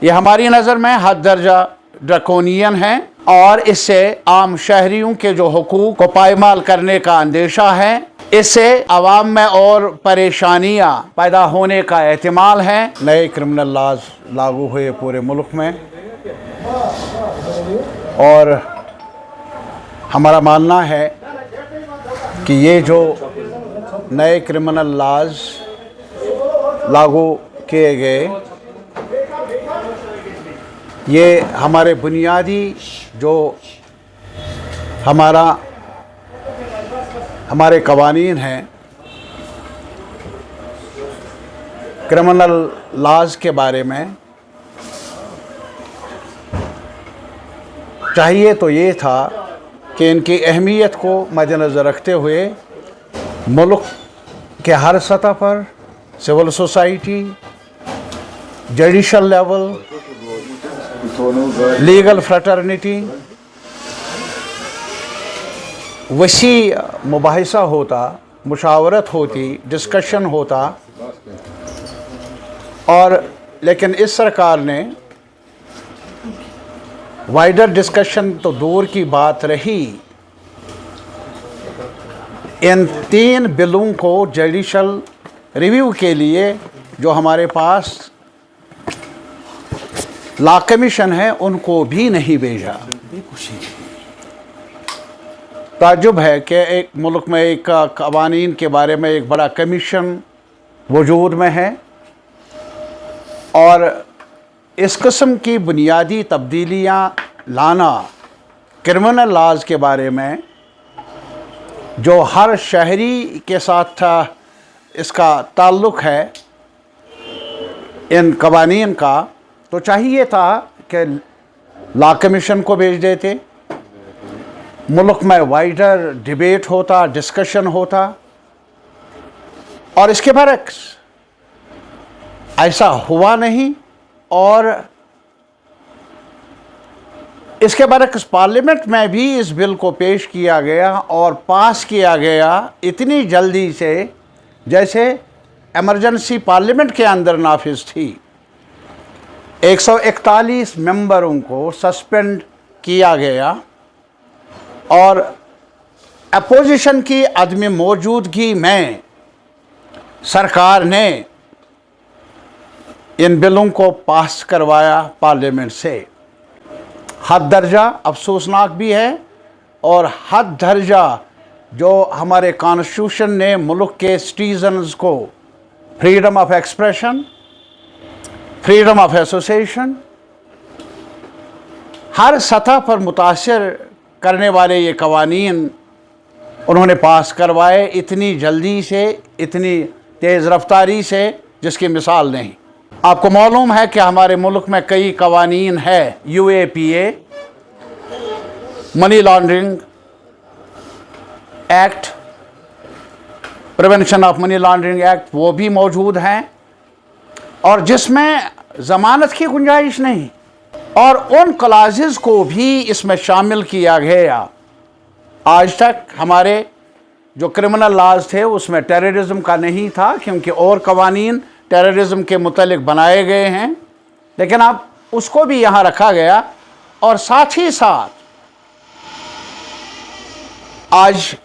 ये हमारी नज़र में हद दर्जा ड्रकोनियन है और इससे आम शहरियों के जो हुकूक को पायमाल करने का अंदेशा है। इससे आवाम में और परेशानियां पैदा होने का एहतिमाल है। नए क्रिमिनल लॉज लागू हुए पूरे मुल्क में और हमारा मानना है कि ये जो नए क्रिमिनल लॉज लागू किए गए, ये हमारे बुनियादी जो हमारे कवानीन हैं, क्रिमिनल लॉज के बारे में चाहिए तो ये था कि इनकी अहमियत को मद्देनज़र रखते हुए मुल्क के हर सतह पर civil society, judicial level, legal fraternity वसी मुबाहिसा होता, मुशावरत होती, डिस्कशन होता। और लेकिन इस सरकार ने वाइडर डिस्कशन तो दूर की बात रही, इन 3 बिलों को जुडिशल रिव्यू के लिए जो हमारे पास लॉ कमीशन है उनको भी नहीं भेजा। ताज्जुब है कि एक मुल्क में एक कवानीन के बारे में एक बड़ा कमीशन वजूद में है और इस किस्म की बुनियादी तब्दीलियाँ लाना क्रिमिनल लॉज के बारे में जो हर शहरी के साथ इसका ताल्लुक़ है इन कवानीन का, तो चाहिए था कि लॉ कमीशन को भेज देते, मुल्क में वाइडर डिबेट होता, डिस्कशन होता। और इसके बरक्स ऐसा हुआ नहीं और इसके बरक्स पार्लियामेंट में भी इस बिल को पेश किया गया और पास किया गया इतनी जल्दी से जैसे एमरजेंसी पार्लियामेंट के अंदर नाफिज थी। 141 मेंबरों को सस्पेंड किया गया और अपोजिशन की अदम मौजूदगी में सरकार ने इन बिलों को पास करवाया पार्लियामेंट से। हद दर्जा अफसोसनाक भी है और हद दर्जा जो हमारे कॉन्स्टिट्यूशन ने मुल्क के सिटीजन्स को freedom of expression, freedom of association, हर सतह पर मुतासर करने वाले ये कवानीन उन्होंने पास करवाए इतनी जल्दी से, इतनी तेज़ रफ्तारी से जिसकी मिसाल नहीं। आपको मालूम है कि हमारे मुल्क में कई कवानीन है, UAPA, money laundering act, prevention of money laundering act, वो भी मौजूद हैं और जिसमें ज़मानत की गुंजाइश नहीं और उन क्लासेस को भी इसमें शामिल किया गया। आज तक हमारे जो क्रिमिनल लॉज थे उसमें टेररिज्म का नहीं था क्योंकि और कवानीन टेररिज्म के मुतल्लिक बनाए गए हैं, लेकिन अब उसको भी यहाँ रखा गया। और साथ ही साथ आज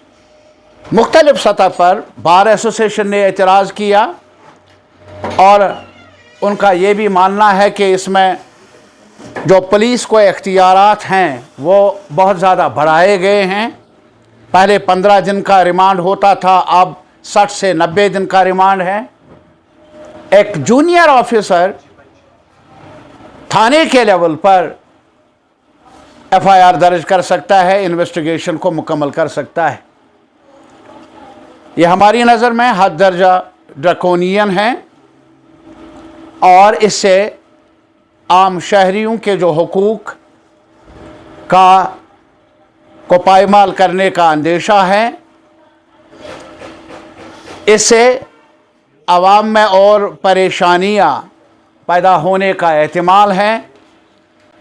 मुख्तलिफ सतह पर बार एसोसिएशन ने एतराज़ किया और उनका ये भी मानना है कि इसमें जो पुलिस को इख्तियारात हैं वो बहुत ज़्यादा बढ़ाए गए हैं। पहले 15 दिन का रिमांड होता था, अब 60 से 90 दिन का रिमांड है। एक जूनियर ऑफिसर थाने के लेवल पर FIR दर्ज कर सकता है, इन्वेस्टिगेशन को मुकम्मल कर सकता है। ये हमारी नज़र में हद दर्जा ड्रकोनियन है और इससे आम शहरियों के जो हुकूक को पायमाल करने का अंदेशा है। इससे आवाम में और परेशानियां पैदा होने का एहतिमाल है।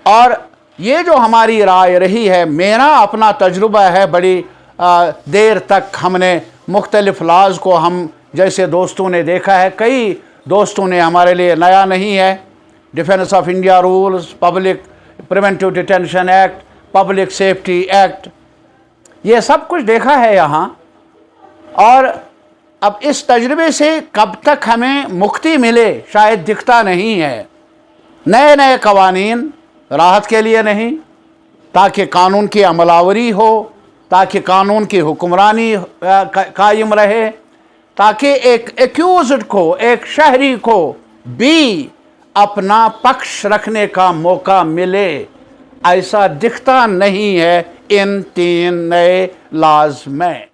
और ये जो हमारी राय रही है, मेरा अपना तजुर्बा है, बड़ी देर तक हमने मुख्तलिफ लॉज को हम जैसे दोस्तों ने देखा है, कई दोस्तों ने, हमारे लिए नया नहीं है, defence of India rules, public preventive detention act, public safety act, ये सब कुछ देखा है यहाँ। और अब इस तजर्बे से कब तक हमें मुक्ति मिले शायद दिखता नहीं है। नए नए कवानीन राहत के लिए नहीं, ताकि कानून की अमलावरी हो, ताकि कानून की हुक्मरानी कायम रहे, ताकि एक एक्यूज्ड को, एक शहरी को भी अपना पक्ष रखने का मौका मिले। ऐसा दिखता नहीं है इन 3 नए लॉज में।